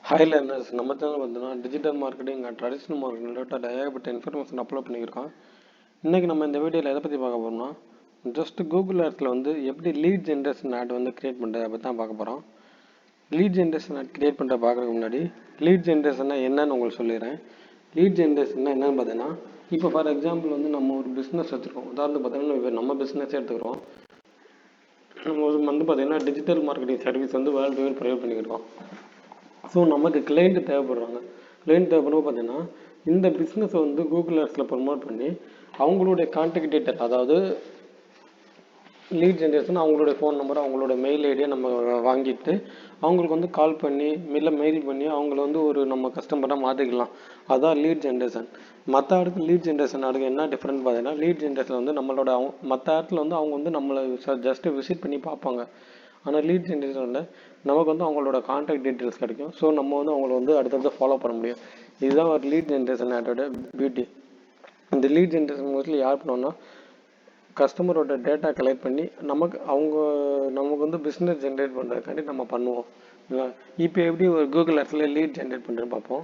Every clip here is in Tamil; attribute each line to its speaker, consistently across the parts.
Speaker 1: ஹாய் லேர்னர்ஸ், நம்ம சேனல் பார்த்தீங்கன்னா digital marketing and traditional marketing related ஏகப்பட்ட இன்ஃபர்மேஷன் அப்லோட் பண்ணியிருக்கோம். இன்றைக்கி நம்ம இந்த வீடியோவில் எதை பற்றி பார்க்க போகிறோம்னா, ஜஸ்ட் கூகுள் ஆட்ஸில் வந்து எப்படி லீட் ஜென்ரேஷன் ஆட் வந்து க்ரியேட் பண்ணுறது அதை பற்றி தான் பார்க்க போகிறோம். லீட் ஜென்ரேஷன் ஆட் க்ரியேட் பண்ணுற பார்க்குறதுக்கு முன்னாடி லீட் ஜென்ரேஷன்னா என்னன்னு உங்களுக்கு சொல்லிடுறேன். லீட் ஜென்ரேஷன்னா என்னன்னு பார்த்தீங்கன்னா, இப்போ ஃபார் எக்ஸாம்பிள் வந்து நம்ம ஒரு பிஸ்னஸ் வச்சுருக்கோம். உதாரணத்துக்கு பார்த்தீங்கன்னா இப்போ நம்ம பிஸ்னஸே எடுத்துக்கிறோம். நம்ம வந்து பார்த்தீங்கன்னா டிஜிட்டல் மார்க்கெட்டிங் சர்வீஸ் வந்து வேர்ல்டு வைட் ப்ரொவைட் பண்ணிக்கிட்டோம். ஸோ நமக்கு கிளைண்ட் தேவைப்படுறாங்க. கிளைண்ட் தேவைப்படும்போது பார்த்தீங்கன்னா இந்த பிஸ்னஸை வந்து கூகுள் ஆட்ஸில் ப்ரொமோட் பண்ணி அவங்களுடைய கான்டாக்ட் டீட்டெயில், அதாவது லீட் ஜென்ரேஷன், அவங்களுடைய ஃபோன் நம்பர், அவங்களோட மெயில் ஐடியை நம்ம வாங்கிட்டு அவங்களுக்கு வந்து கால் பண்ணி மெயில் பண்ணி அவங்கள வந்து ஒரு நம்ம கஸ்டமராக மாற்றிக்கலாம். அதான் லீட் ஜென்ரேஷன். மற்ற ஆடுக்கு லீட் ஜென்ரேஷன் ஆடுக்கு என்ன டிஃப்ரெண்ட் பார்த்தீங்கன்னா, லீட் ஜென்ரேஷன் வந்து நம்மளோட மற்ற ஆட்டில் வந்து அவங்க வந்து நம்மளை ஜஸ்ட்டு விசிட் பண்ணி பார்ப்பாங்க. ஆனால் லீட் ஜென்ரேஷனில் நமக்கு வந்து அவங்களோட கான்டாக்ட் டீட்டெயில்ஸ் கிடைக்கும். ஸோ நம்ம வந்து அவங்கள வந்து அடுத்தடுத்து ஃபாலோ பண்ண முடியும். இதுதான் ஒரு லீட் ஜென்ரேஷன் ஆட்டோட பியூட்டி. இந்த லீட் ஜென்ரேஷன் மோஸ்ட்லி யார் பண்ணோம்னா, கஸ்டமரோட டேட்டா கலெக்ட் பண்ணி நமக்கு வந்து பிஸ்னஸ் ஜென்ரேட் பண்ணுறதுக்காண்டி நம்ம பண்ணுவோம். இப்போ எப்படி ஒரு கூகுள் ஆட்ஸில் லீட் ஜென்ரேட் பண்ணுறேன்னு பார்ப்போம்.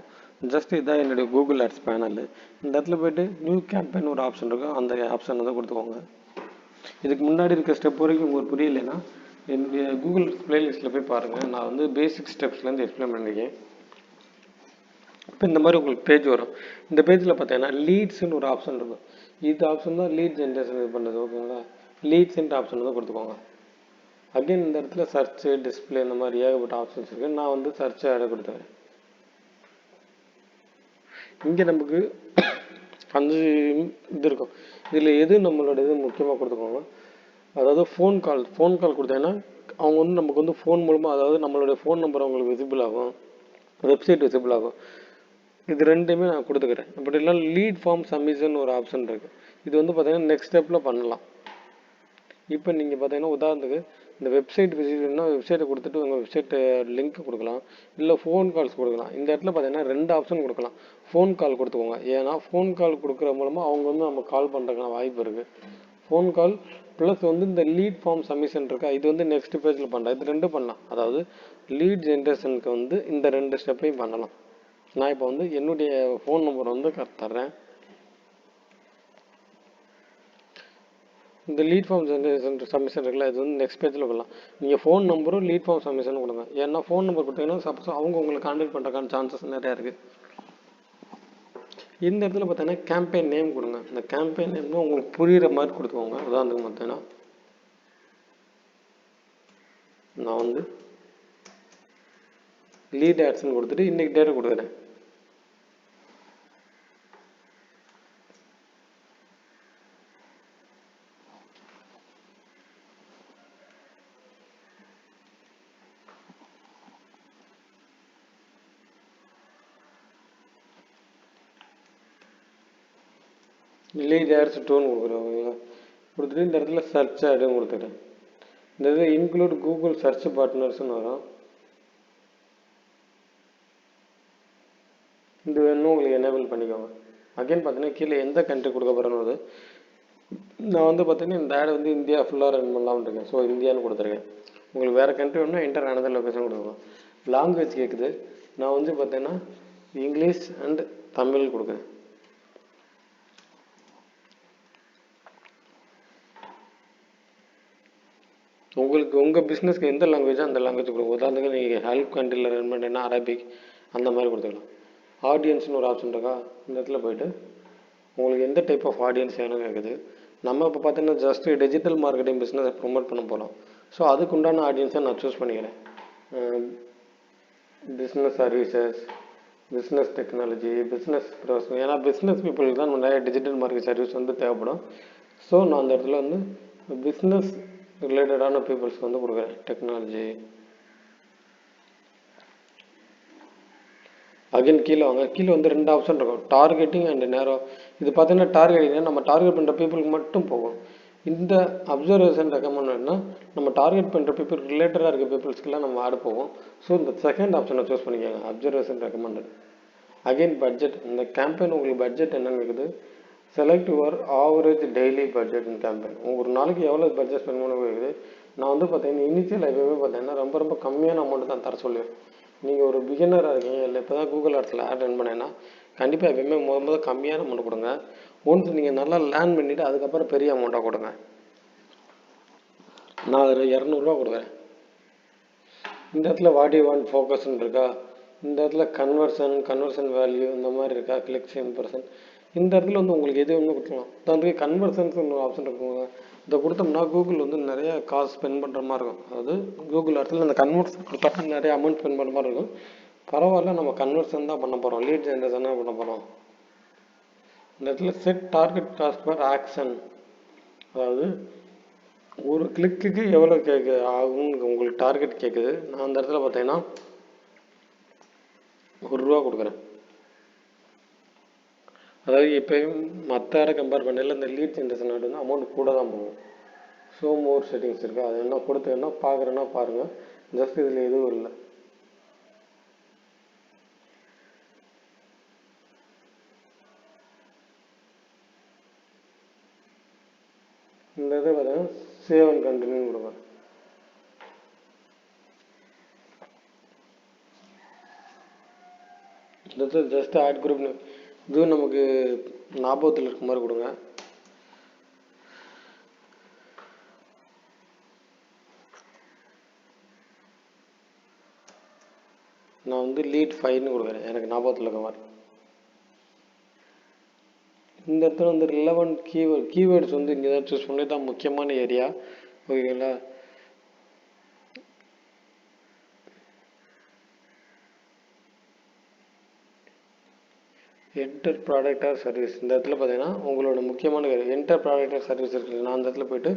Speaker 1: ஜஸ்ட் இதுதான் என்னுடைய கூகுள் ஆட்ஸ் பேனல். இந்த இடத்துல போய்ட்டு நியூ கேம்பெயின் ஒரு ஆப்ஷன் இருக்கும், அந்த ஆப்ஷன் வந்து கொடுத்துக்கோங்க. இதுக்கு முன்னாடி இருக்க ஸ்டெப் வரைக்கும் உங்களுக்கு புரியலைன்னா என்னுடைய கூகுள் பிளேலிஸ்ட்டில் போய் பாருங்கள். நான் வந்து பேசிக் ஸ்டெப்ஸ்லேருந்து எக்ஸ்பிளைன் பண்ணியிருக்கேன். இப்போ இந்த மாதிரி உங்களுக்கு பேஜ் வரும். இந்த பேஜில் பார்த்தீங்கன்னா லீட்ஸ்ன்னு ஒரு ஆப்ஷன் இருக்கும். இந்த ஆப்ஷன் தான் லீட் ஜென்ரேஷன் இது பண்ணுறது. ஓகேங்களா, லீட்ஸ்ன்ற ஆப்ஷன் வந்து கொடுத்துக்கோங்க. அகைன் இந்த இடத்துல சர்ச்சு, டிஸ்பிளே, இந்த மாதிரி ஏகப்பட்ட ஆப்ஷன்ஸ் இருக்குது. நான் வந்து சர்ச் ஆட கொடுத்துக்கிறேன். இங்கே நமக்கு 5 இது இருக்கும். இதில் எது நம்மளோட இது முக்கியமாக கொடுத்துக்கோங்க. அதாவது ஃபோன் கால் கொடுத்தீங்கன்னா அவங்க வந்து நமக்கு வந்து ஃபோன் மூலமாக, அதாவது நம்மளுடைய ஃபோன் நம்பர் அவங்களுக்கு விசிபிள் ஆகும், வெப்சைட் விசிபிள் ஆகும். இது ரெண்டுமே நான் கொடுத்துக்கிறேன். அப்படி இல்லை லீட் ஃபார்ம் சப்மிஷன் ஒரு ஆப்ஷன் இருக்குது. இது வந்து பார்த்தீங்கன்னா நெக்ஸ்ட் ஸ்டெப்பில் பண்ணலாம். இப்போ நீங்கள் பார்த்தீங்கன்னா உதாரணத்துக்கு இந்த வெப்சைட் விசிட்னா வெப்சைட்டை கொடுத்துட்டு உங்கள் வெப்சைட்டு லிங்க் கொடுக்கலாம், இல்லை ஃபோன் கால்ஸ் கொடுக்கலாம். இந்த இடத்துல பார்த்தீங்கன்னா 2 ஆப்ஷன் கொடுக்கலாம். ஃபோன் கால் கொடுத்துக்கோங்க. ஏன்னா ஃபோன் கால் கொடுக்குற மூலமாக அவங்க வந்து நம்ம கால் பண்ணுறதுக்கான வாய்ப்பு இருக்குது. ஃபோன் கால் ப்ளஸ் வந்து இந்த லீட் ஃபார்ம் சப்மிஷன் இருக்கா, இது வந்து நெக்ஸ்ட் பேஜில் பண்ணலாம். இது 2 பண்ணலாம். அதாவது லீட் ஜென்ரேஷனுக்கு வந்து இந்த 2 ஸ்டெப்பையும் பண்ணலாம். நான் இப்போ வந்து என்னுடைய ஃபோன் நம்பர் வந்து தர்றேன். இந்த லீட் ஃபார்ம் ஜென்ரேஷன் சப்மிஷன் இருக்குல்ல, இது வந்து நெக்ஸ்ட் பேஜில் பண்ணலாம். நீங்கள் ஃபோன் நம்பரும் லீட் ஃபார்ம் சப்மிஷன் கொடுங்க. ஏன்னா ஃபோன் நம்பர் கொடுத்தீங்கன்னா சப்போஸ் அவங்க உங்களை கான்டாக்ட் பண்ணுறதுக்கான சான்சஸ் நிறையா இருக்குது. இந்த இடத்துல பார்த்தீங்கன்னா கேம்பெயின் நேம் கொடுங்க. இந்த கேம்பெயின் நேம் உங்களுக்கு புரிகிற மாதிரி கொடுத்துக்கோங்க. உதாரணத்துக்கு பார்த்தீங்கன்னா நான் வந்து லீட் ஆட்ஸ்ன்னு கொடுத்துட்டு இன்றைக்கி டேட்டை கொடுக்குறேன். லீட் ஆட்ஸ் டோன் கொடுக்குறேன். கொடுத்துட்டு இந்த இடத்துல சர்ச் ஆடுன்னு கொடுத்துட்டேன். இந்த இதில் இன்க்ளூட் கூகுள் சர்ச் பார்ட்னர்ஸ்னு வரும். இது வேணும் உங்களுக்கு எனேபிள் பண்ணிக்கோங்க. அகைன் பார்த்தீங்கன்னா கீழே எந்த கண்ட்ரி கொடுக்க போகிறேன்னு நான் வந்து பார்த்தீங்கன்னா இந்த ஆட் வந்து இந்தியா ஃபுல்லாக ரன் பண்ணலாம்னு இருக்கேன். ஸோ இந்தியான்னு கொடுத்துருக்கேன். உங்களுக்கு வேறு கண்ட்ரி வேணும்னா என்டர் அனதர் லொக்கேஷன் கொடுக்கலாம். லாங்குவேஜ் கேட்குது. நான் வந்து பார்த்தீங்கன்னா இங்கிலீஷ் அண்ட் தமிழ் கொடுக்குறேன். உங்களுக்கு உங்கள் பிஸ்னஸ்க்கு எந்த லாங்குவேஜோ அந்த லாங்குவேஜ் கொடுக்கும். உதாரணத்துக்கு நீங்கள் ஹெல்ப் கண்ட்ரியில் ரன் பண்ணுறீங்கன்னா அரபிக் அந்த மாதிரி கொடுத்துக்கலாம். ஆடியன்ஸ்னு ஒரு ஆப்ஷன் இருக்கா, இந்த இடத்துல போய்ட்டு உங்களுக்கு எந்த டைப் ஆஃப் ஆடியன்ஸ் வேணும் கேட்குது. நம்ம இப்போ பார்த்தீங்கன்னா ஜஸ்ட் டிஜிட்டல் மார்க்கெட்டிங் பிஸ்னஸை ப்ரொமோட் பண்ண போகிறோம். ஸோ அதுக்கு உண்டான ஆடியன்ஸை நான் சூஸ் பண்ணிக்கிறேன். Business services, business technology, business professional. ஏன்னா பிஸ்னஸ் பீப்புளுக்கு தான் நிறைய டிஜிட்டல் மார்க்கெட் சர்வீஸ் வந்து தேவைப்படும். ஸோ நான் அந்த இடத்துல வந்து பிஸ்னஸ் ரிலேட்டடான பீப்புள்ஸ்க்கு வந்து கொடுக்குறேன். டெக்னாலஜி. அகைன் கீழே வாங்க. கீழே வந்து 2 ஆப்ஷன் இருக்கும், டார்கெட்டிங் அண்ட் நேரோ. இது பார்த்தீங்கன்னா டார்கெட்டிங் நம்ம டார்கெட் பண்ணுற பீப்புளுக்கு மட்டும் போகும். இந்த அப்சர்வேஷன் ரெக்கமெண்ட்னா நம்ம டார்கெட் பண்ணுற பீப்புள் ரிலேட்டடாக இருக்க பீப்புள்ஸ்க்கெல்லாம் நம்ம ஆட் போவோம். ஸோ இந்த செகண்ட் ஆப்ஷனை சூஸ் பண்ணிக்கோங்க, அப்சர்வேஷன் ரெக்கமெண்டட். Again budget. இந்த கேம்பெயின் உங்களுக்கு பட்ஜெட் என்னன்னு இருக்குது. Select your average daily budget in campaign. ஒரு நாளைக்கு எவ்வளோ பட்ஜெட் ஸ்பெண்ட் பண்ண இருக்குது. நான் வந்து பார்த்தீங்கன்னா இனிஷியல் எப்பவுமே பார்த்தீங்கன்னா ரொம்ப கம்மியான அமௌண்ட் தான் தர சொல்லுவேன். நீங்கள் ஒரு பிகினராக இருக்கீங்க, இல்லை இப்போ தான் கூகுள் ஆட்ஸில் ஆட் ரன் பண்ணேன்னா கண்டிப்பாக எப்பயுமே முதல்ல கம்மியான அமௌண்ட் கொடுங்க. ஒன்ஸ் நீங்கள் நல்லா லேர்ன் பண்ணிவிட்டு அதுக்கப்புறம் பெரிய அமௌண்ட்டாக கொடுங்க. நான் ஒரு 200 ரூபா கொடுக்குறேன். இந்த இடத்துல வாட் யூ வாண்ட் ஃபோக்கஸ்ன்னு இருக்கா, இந்த இடத்துல கன்வர்ஷன் வேல்யூ இந்த மாதிரி இருக்கா, கிளிக்ஸ் இம்ப்ரெஷன், இந்த இடத்துல வந்து உங்களுக்கு எது ஒன்று கொடுக்கலாம். அதுக்கு கன்வர்ஷன்ஸ் ஒரு ஆப்ஷன் இருக்குங்க. இதை கொடுத்தோம்னா கூகுள் வந்து நிறைய காசு ஸ்பெண்ட் பண்ணுற மாதிரி இருக்கும். அதாவது கூகுள் இடத்துல அந்த கன்வர்ஷன் கொடுத்தா நிறைய அமௌண்ட் ஸ்பெண்ட் பண்ணுற மாதிரி இருக்கும். பரவாயில்ல, நம்ம கன்வர்ஷன் தான் பண்ண போகிறோம், லீட் ஜென்ரேஷன் தான் பண்ண போகிறோம். இந்த இடத்துல set target cost per action, அதாவது ஒரு கிளிக்கு எவ்வளோ ஆகும்னு உங்களுக்கு டார்கெட் கேட்குது. நான் அந்த இடத்துல பார்த்தீங்கன்னா ₹1 கொடுக்குறேன். அதாவது எப்பயும் மற்ற யாரை கம்பேர் பண்ணல இந்த லீட் ஜென்ரேஷன் ஆட் வந்து அமௌண்ட் கூட தான் போகும். ஸோ மோர் செட்டிங்ஸ் இருக்குது, அது என்ன கொடுத்தேன்னா பார்க்குறேன்னா பாருங்கள். ஜஸ்ட் இதில் எதுவும் இல்லை. இந்த இதை பார்த்தீங்கன்னா சேவ் அண்ட் கண்டினியூ கொடுப்பேன். இந்த ஜஸ்ட் ஆட் குரூப் இதுவும் நமக்கு ஞாபகத்தில் இருக்க மாதிரி கொடுங்க. நான் வந்து லீட் 5ன்னு கொடுக்குறேன், எனக்கு ஞாபகத்தில் இருக்க மாதிரி. இந்த இடத்துல வந்து ரிலவெண்ட் கீவேர்ட்ஸ் வந்து இங்கே தான் சூஸ் பண்ணி தான் முக்கியமான ஏரியா. ஓகேங்களா? என்டர் ப்ராடக்ட் ஆர் சர்வீஸ், இந்த இடத்துல பார்த்தீங்கன்னா உங்களோட முக்கியமான என்டர் ப்ராடக்ட் ஆர் சர்வீஸ் இருக்குது. நான் அந்த இடத்துல போயிட்டு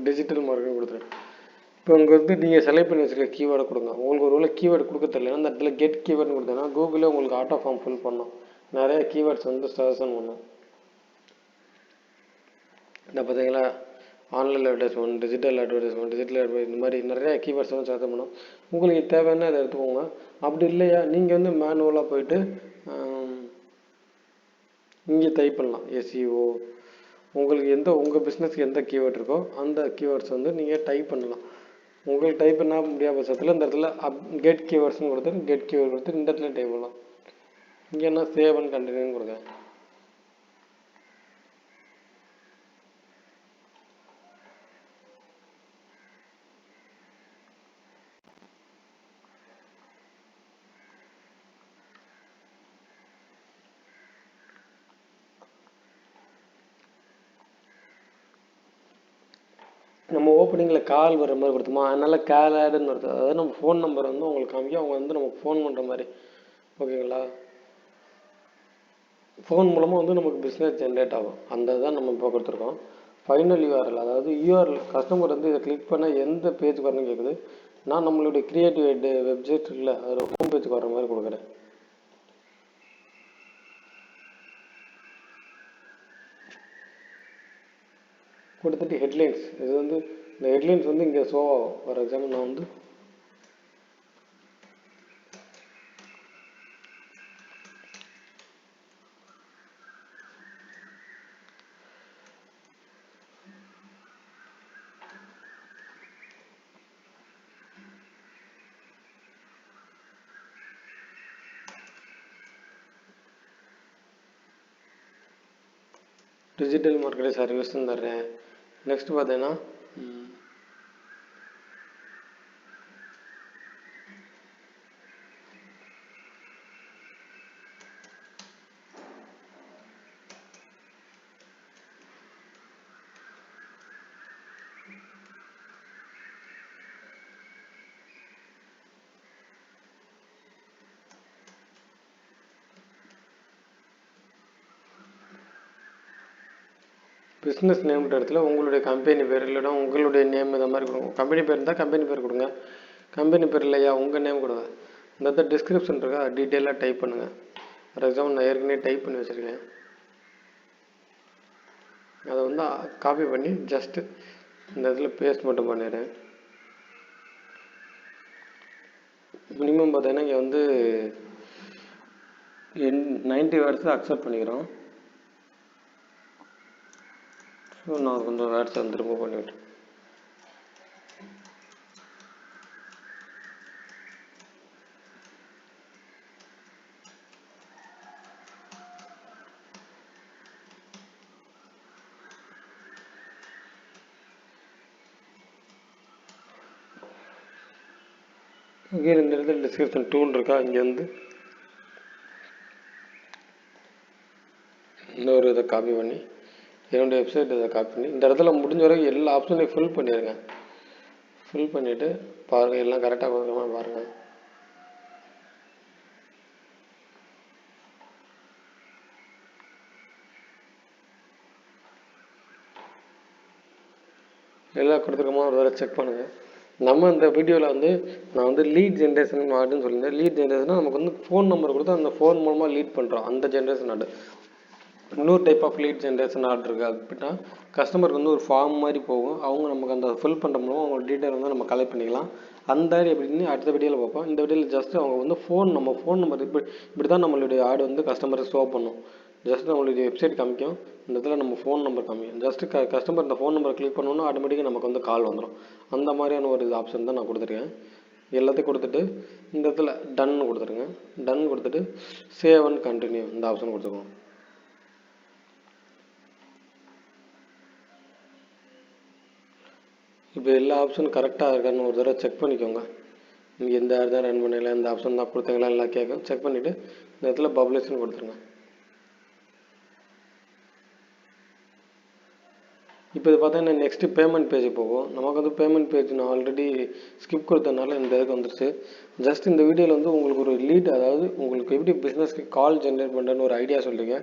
Speaker 1: டிஜிட்டல் மார்க்கெட்டிங் கொடுத்துருவேன். இப்போ உங்களுக்கு வந்து நீங்கள் செலக்ட் பண்ணி வச்சுருக்க கீவேர்டை கொடுங்க. உங்களுக்கு ஒரு வேளை கீவேர்டு கொடுக்க தெரியல, அந்த இடத்துல கெட் கீவேர்டுன்னு கொடுத்தேன்னா கூகுளே உங்களுக்கு ஆட்டோ ஃபார்ம் ஃபில் பண்ணோம், நிறைய கீவேர்ட்ஸ் வந்து சஜஷன் பண்ணும். இந்த பார்த்தீங்களா, ஆன்லைன் அட்வர்டைஸ்மெண்ட், டிஜிட்டல் அட்வர்டைஸ்மெண்ட், இந்த மாதிரி நிறைய கீவேர்ட்ஸ் வந்து சஜஷன் பண்ணும். உங்களுக்கு தேவையான இதை எடுத்துக்கோங்க. அப்படி இல்லையா நீங்கள் வந்து மேனுவலாக போயிட்டு இங்கே டைப் பண்ணலாம் எஸ்இஓ. உங்களுக்கு உங்கள் பிஸ்னஸ்க்கு எந்த கீவேர்ட் இருக்கோ அந்த கீவேர்ட்ஸ் வந்து நீங்கள் டைப் பண்ணலாம். உங்களுக்கு டைப் பண்ண முடியாத பட்சத்தில் இந்த இடத்துல கெட் கீவேர்ட்ஸ்னு கொடுத்து கெட் கீவேர்ட் கொடுத்து இந்த இடத்துல டைப் பண்ணலாம். இங்கே என்ன சேவ் அண்ட் கண்டினியூன்னு கொடுங்க. நம்ம ஓப்பனிங்கில் கால் வர மாதிரி கொடுத்தோமா, அதனால கால் ஆடுன்னு வருது. அதாவது நம்ம ஃபோன் நம்பர் வந்து உங்களுக்கு காமிக்க அவங்க வந்து நமக்கு ஃபோன் பண்ணுற மாதிரி. ஓகேங்களா? ஃபோன் மூலமாக வந்து நமக்கு பிஸ்னஸ் ஜென்ரேட் ஆகும். அந்த தான் நம்ம இப்போ கொடுத்துருக்கோம். ஃபைனல் யூஆர்எல், அதாவது யூஆர்எல் கஸ்டமர் வந்து இதை கிளிக் பண்ணால் எந்த பேஜுக்கு வரணும்னு கேட்குது. நான் நம்மளுடைய கிரியேட்டிவ் வெப்சைட் இல்லை, அதில் ஹோம் பேஜுக்கு வர மாதிரி கொடுக்குறேன். கொடுத்துட்டு ஹெட்லைன்ஸ், இது வந்து இந்த ஹெட்லைன்ஸ் வந்து இங்கே ஷோ ஆகும். ஃபார் எக்ஸாம்பிள் நான் வந்து டிஜிட்டல் மார்க்கெட்டிங் சர்வீஸ்ன்னு தர்றேன். நெக்ஸ்ட் பார்த்தீங்கன்னா பிஸ்னஸ் நேம்ன்ற இடத்துல உங்களுடைய கம்பெனி பேர் இல்லைனா உங்களுடைய நேம் இந்த மாதிரி கொடுங்க. கம்பெனி பேர் இருந்தால் கம்பெனி பேர் கொடுங்க, கம்பெனி பேர் இல்லையா உங்கள் நேம் கொடுங்க. இந்த இடத்துல டிஸ்கிரிப்ஷன் இருக்கா, டீட்டெயிலாக டைப் பண்ணுங்கள். ஃபார் எக்ஸாம்பிள் நான் ஏற்கனவே டைப் பண்ணி வச்சுருக்கேன், அதை வந்து காப்பி பண்ணி ஜஸ்ட்டு இந்த இடத்துல பேஸ்ட் மட்டும் பண்ணிடுறேன். மினிமம் பார்த்தீங்கன்னா இங்கே வந்து 90 வேர்ட்ஸை அக்செப்ட் பண்ணிக்கிறோம். ஸோ நான் கொஞ்சம் வேர்ட்ஸை வந்து ரிமூவ் பண்ணிவிட்டேன். அகைன் இந்த இடத்துல டிஸ்கிரிப்ஷன் டூல் இருக்கா, இங்கே வந்து இன்னொரு இதை காப்பி பண்ணி என்னுடைய வெப்சைட் இதை காப்பி பண்ணி இந்த இடத்துல முடிஞ்ச வரைக்கும் எல்லா ஆப்ஷனையும் ஃபில் பண்ணிடுங்க. ஃபில் பண்ணிவிட்டு பாருங்கள், எல்லாம் கரெக்டாக கொடுக்குறோமா பாருங்கள். எல்லாம் கொடுத்துருக்கோமா ஒரு தடவை செக் பண்ணுங்கள். நம்ம இந்த வீடியோவில் வந்து நான் வந்து லீட் ஜென்ரேஷன் ஆடுன்னு சொல்லியிருந்தேன். லீட் ஜென்ரேஷனாக நமக்கு வந்து ஃபோன் நம்பர் கொடுத்து அந்த ஃபோன் மூலமாக லீட் பண்ணுறோம், அந்த ஜென்ரேஷன் ஆடு. இன்னொரு type of lead generation order இருக்குது. அது எப்படின்னா கஸ்டமருக்கு வந்து ஒரு ஃபார்ம் மாதிரி போகும், அவங்க நமக்கு அந்த ஃபில் பண்ணுற மூலம் அவங்களோட டீட்டெயில் வந்து நம்ம கலெக்ட் பண்ணிக்கலாம். அந்த ஆடு எப்படின்னு அடுத்த வீடியோவில் பார்ப்போம். இந்த வீடியோவில் ஜஸ்ட் அவங்க வந்து ஃபோன் நம்பர் இப்படி தான் நம்மளுடைய ஆடு வந்து கஸ்டமருக்கு ஷோ பண்ணும். ஜஸ்ட் நம்மளுடைய வெப்சைட் காமிக்கும், இந்த இடத்துல நம்ம ஃபோன் நம்பர் காமிக்கும். ஜஸ்ட்டு கஸ்டமர் இந்த ஃபோன் நம்பர் கிளிக் பண்ணோன்னா ஆட்டோமேட்டிக்காக நமக்கு வந்து கால் வந்துடும். அந்த மாதிரியான ஒரு ஆப்ஷன் தான் நான் கொடுத்துருக்கேன். எல்லாத்தையும் கொடுத்துட்டு இந்த இடத்துல டன் கொடுத்துருங்க. டன் கொடுத்துட்டு சேவ் அண்ட் கண்டினியூ இந்த ஆப்ஷன் கொடுத்துருக்கோம். இப்போ எல்லா ஆப்ஷனும் கரெக்டாக இருக்கான்னு ஒரு தடவை செக் பண்ணிக்கோங்க. நீங்கள் எந்த ஆட் தான் ரன் பண்ணல, இந்த ஆப்ஷன் தான் கொடுத்தீங்களா எல்லாம் கேட்கும். செக் பண்ணிவிட்டு இந்த இடத்துல பப்ளிஷ்னு கொடுத்துருங்க. இப்போ இது பார்த்தீங்கன்னா நெக்ஸ்ட்டு பேமெண்ட் பேஜ் போகும். நமக்கு வந்து பேமெண்ட் பேஜ் நான் ஆல்ரெடி ஸ்கிப் கொடுத்ததுனால இந்த இதுக்கு வந்துருச்சு. ஜஸ்ட் இந்த வீடியோவில் வந்து உங்களுக்கு ஒரு லீட், அதாவது உங்களுக்கு எப்படி பிஸ்னஸ்க்கு கால் ஜென்ரேட் பண்ணுறேன்னு ஒரு ஐடியா சொல்கிறீங்க.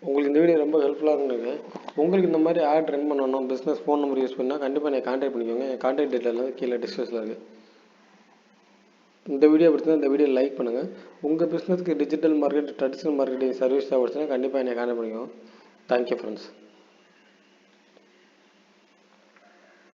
Speaker 1: உங்களுக்கு இந்த வீடியோ ரொம்ப ஹெல்ப்ஃபுல்லாக இருக்குங்க. உங்களுக்கு இந்த மாதிரி ஆட் ரன் பண்ணணும், பிஸ்னஸ் ஃபோன் நம்பர் யூஸ் பண்ணால் கண்டிப்பாக நீங்கள் கான்டாக்ட் பண்ணிக்கோங்க. என் கான்டாக்ட் டீட்டெயில் கீழே டிஸ்கிரிப்ஷனில் இருக்குது. இந்த வீடியோ பிடிச்சா இந்த வீடியோ லைக் பண்ணுங்கள். உங்கள் பிஸ்னஸ்க்கு digital market, traditional marketing service தேவைப்படுச்சுன்னா கண்டிப்பாக என்னை கான்டாக்ட் பண்ணிக்கோங்க. Thank you friends.